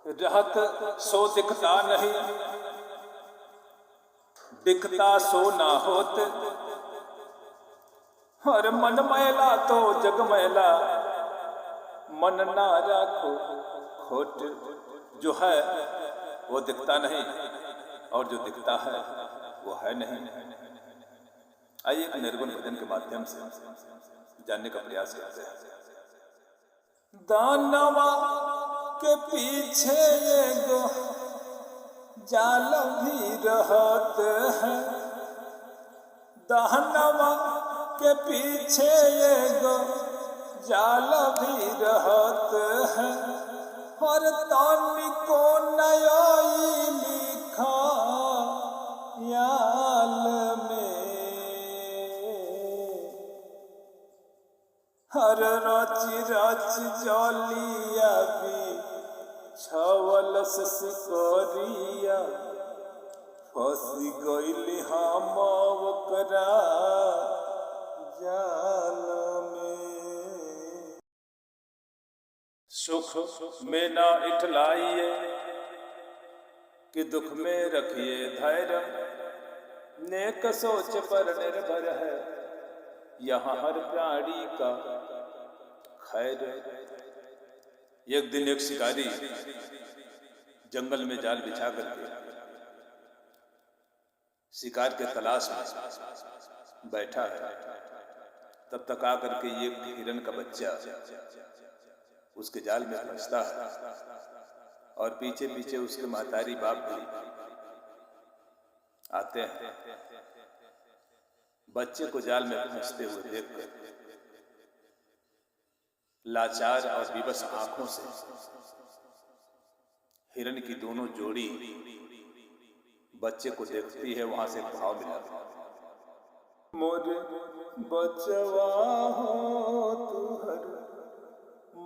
रहत सो दिखता नहीं, दिखता सो ना होत। हर मन मैला तो जग मैला, मन ना राखो खोट। जो है वो दिखता नहीं और जो दिखता है वो है नहीं। आइए एक निर्गुण भजन के माध्यम से जानने का प्रयास करते हैं। दानवा के पीछे एगो जाल भी रहत है, दानवा के पीछे एगो जाल भी रहत है। और तानी को नया लिखा याल में, हर रची रच जलिया भी छवल सिकोरिया। फंसी गईली हम ओकरा जाल में। सुख में ना इठलाइए कि दुख में रखिए धैर्य। नेक सोच पर निर्भर है यहाँ हर प्राणी का खैर। एक दिन एक शिकारी जंगल में जाल बिछा करके शिकार के तलाश में बैठा है। तब तक आकर के ये हिरन का बच्चा उसके जाल में फंसता है और पीछे पीछे उसके महतारी बाप भी आते हैं। बच्चे को जाल में फंसते हुए देखकर लाचार और विवश आंखों से हिरन की दोनों जोड़ी बच्चे को देखती है। वहां से भाव मिला, मोरे बचवा हो तुहर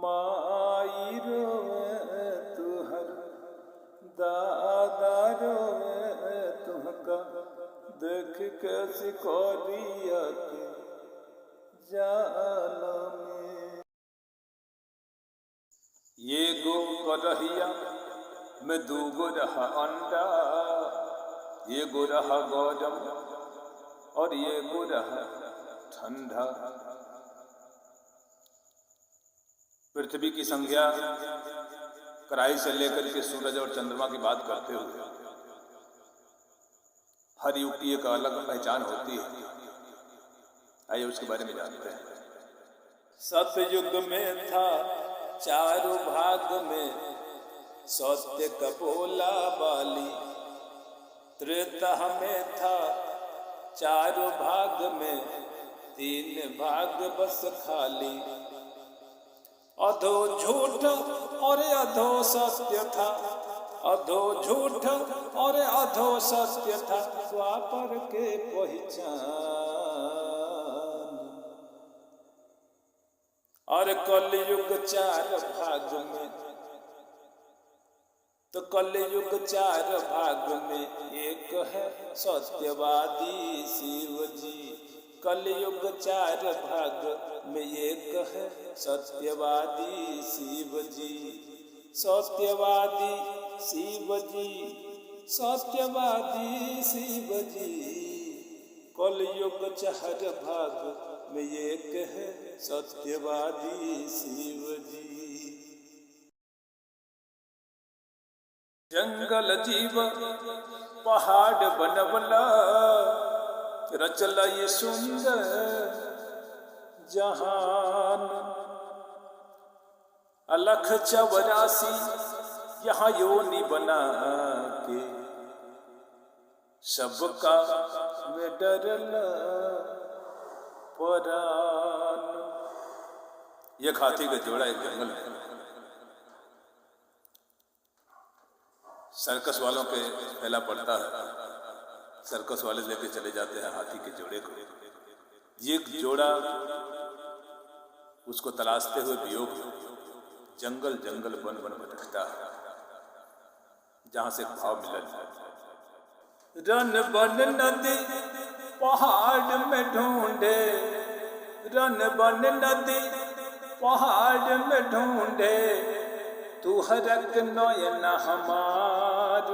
माई रोए, तुहर दादा रोए, तुहका देख के सिकोरिया के जाल में। ये गो करहिया में दूगो रहा अंडा, ये गो रहा गौरम और ये गो रहा ठंडा। पृथ्वी की संज्ञा कराई से लेकर के सूरज और चंद्रमा की बात करते हुए हर युग की एक अलग पहचान होती है। आइए उसके बारे में जानते हैं। सतयुग में था चारों भाग में सत्य कपोला बाली, त्रेता में था चारों भाग में 3 भाग बस खाली। अधो झूठ और अधो सत्य था, अधो झूठ और अधो सत्य था द्वापर के पहचान। और कलयुग 4 भाग में, तो कलयुग 4 भाग में एक है सत्यवादी शिव जी। कलयुग 4 भाग में एक है सत्यवादी शिव जी। सत्यवादी शिव जी, सत्यवादी शिव जी। कलयुग 4 भाग में एक है सत्यवादी शिव जी। जंगल जीव पहाड़ बनवला, रचला ये सुंदर जहान। अलख 84 यहाँ योनि बना के, सबका में डरला परान। ये हाथी का जोड़ा एक जंगल में सर्कस वालों के फैला पड़ता है। सर्कस वाले लेके चले जाते हैं हाथी के जोड़े को। ये जोड़ा उसको तलाशते हुए वियोग जंगल जंगल वन वन भटकता है, जहां से भाव मिला। रन बन नदी पहाड़ में ढूंढे, रन बन नदी पहाड़ में ढूंढे, तू हरक नयन हमार,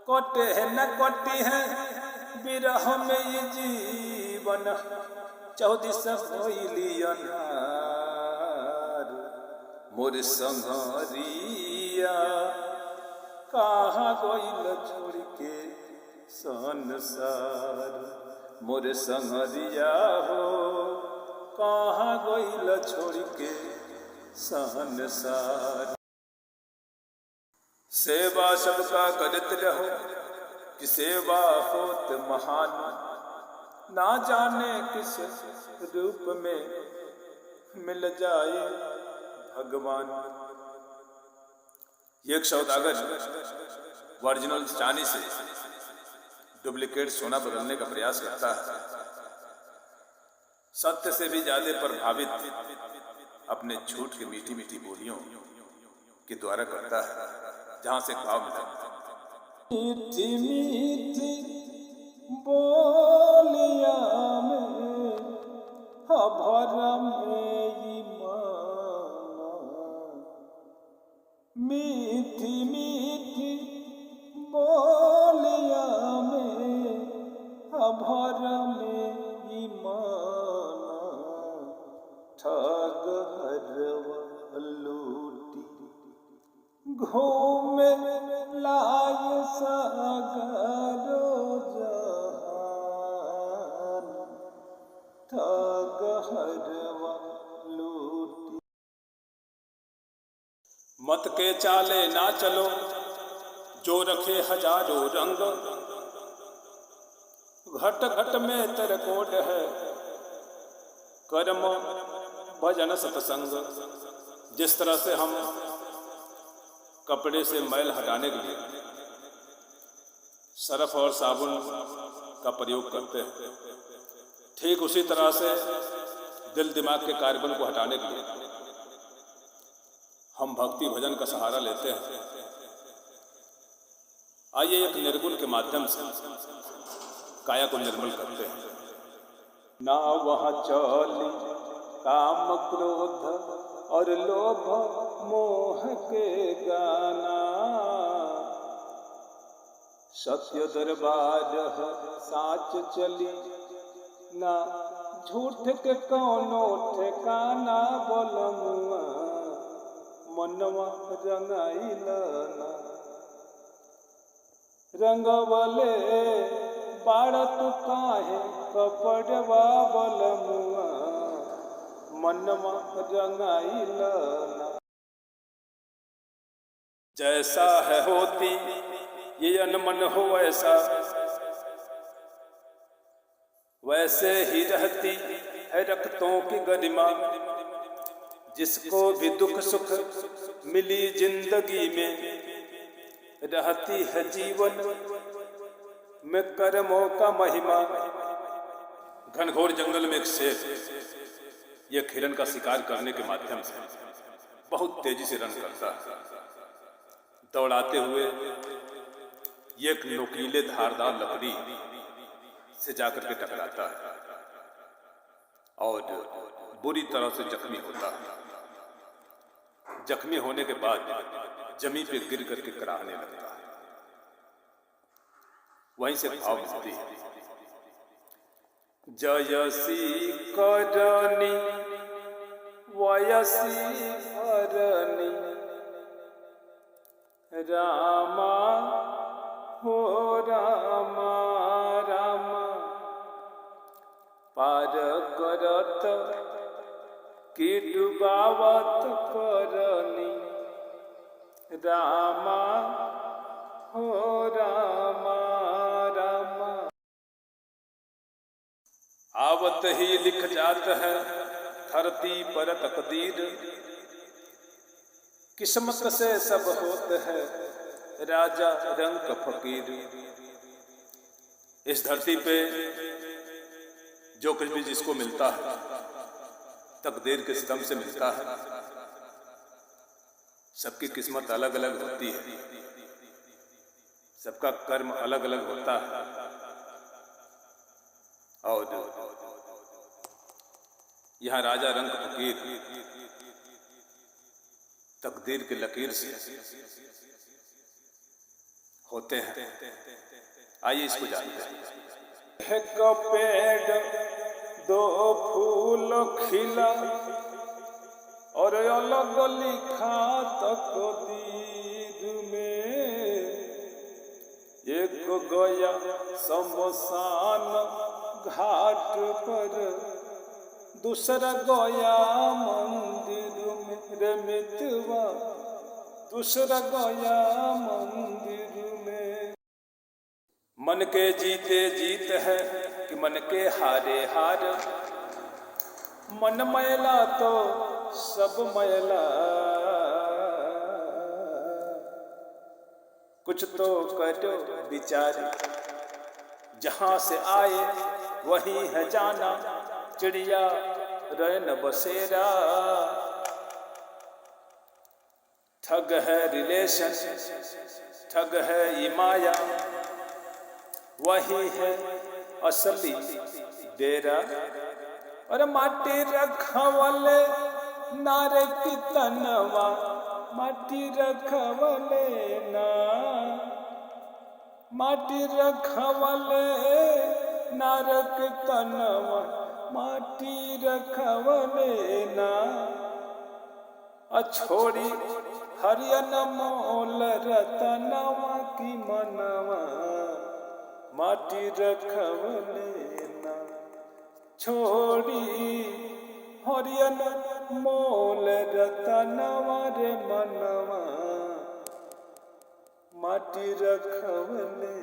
कोटे है न कोटी है विरह में ये जीवन, 14 होइली अन्हार। मोर संगरिया कहाँ गइल छोड़ के संसार, मोर संगरिया हो कहाँ गइल छोड़ के संसार। सेवा सबका करत रहो कि सेवा होत महान, ना जाने किस रूप में मिल जाए भगवान। एक सौदागर ओरिजिनल चांदी से डुप्लीकेट सोना बदलने का प्रयास करता है। सत्य से भी ज्यादा प्रभावित अपने झूठ की मीठी मीठी बोलियों के द्वारा करता है, जहां से भाव मिला। मीठी मीठी बोलिया में भरा में ईमान, मीठी मीठी बोलिया में भरा में ईमान, ठग हरवा लूटी घूमे लाय सागरो जहान, ठग हरवा लूटी। मत के चाले ना चलो जो रखे हजारों रंग, घट घट में तरकोट है कर्म भजन सत्संग। जिस तरह से हम कपड़े से मैल हटाने के लिए सरफ और साबुन का प्रयोग करते हैं, ठीक उसी तरह से दिल दिमाग के कार्बन को हटाने के लिए हम भक्ति भजन का सहारा लेते हैं। आइए एक निर्गुण के माध्यम से काया को निर्मल करते हैं। ना वहाँ चली काम क्रोध और लोभ मोह के गाना, सत्य दरबार साच चली ना झूठ के कौनो ठिकाना। बोलमुआ मनवा रंगाइल ना रंगवले बाड़त काहे कपड़वा। बोलमुआ मनवा रंगाइल ना। जैसा है होती ये अनमन हो ऐसा, वैसे ही रहती है रक्तों की गरिमा। जिसको भी दुख सुख मिली जिंदगी में, रहती है जीवन में कर्मों का महिमा। घनघोर जंगल में एक शेर यह हिरण का शिकार करने के माध्यम से बहुत तेजी से रन करता है। दौड़ाते हुए एक नुकीले धारदार लकड़ी से जाकर के टकराता है और बुरी तरह से जख्मी होता है। जख्मी होने के बाद जमीन पे गिर करके कराहने लगता है। वहीं से भाव मिलती है। जयसी करनी वयसी भरनी, रामा हो रामा रामा। पार करत की डुबावत करनी, रामा हो रामा रामा। आवत ही लिख जात है धरती पर तकदीर, किस्मत से सब होते हैं राजा रंग फकीर। इस धरती पे जो कुछ भी जिसको मिलता है तकदीर के सितम से मिलता है। सबकी किस्मत अलग अलग होती है, सबका कर्म अलग अलग होता है। और यहाँ राजा रंग फकीर तकदीर की लकीर से होते हैं। आइए इसको जानते हैं। एक पेड़ दो फूल खिला और अलग लिखा तकदीर में, एक गया शमशान घाट पर, दूसरा गया मंदिर में रे मितवा, दूसरा गया मंदिर में। मन के जीते जीत है कि मन के हारे हार, मन मैला तो सब मैला, कुछ तो करो विचार, जहां से आए वही है जाना, चिड़िया रैन बसेरा। ठग है रिलेशन, ठग है ये माया, वही है असली डेरा। और माटी रखवले नारे की तनवा, माटी रखवले ना, माटी रखवले नारक तनवा, माटी रखवले ना। अछोड़ी हरियन मोल रतनवा की मनवा, माटी रखवले ना। छोड़ी हरियन मोल रतनवा रे मनवा, माटी रखवले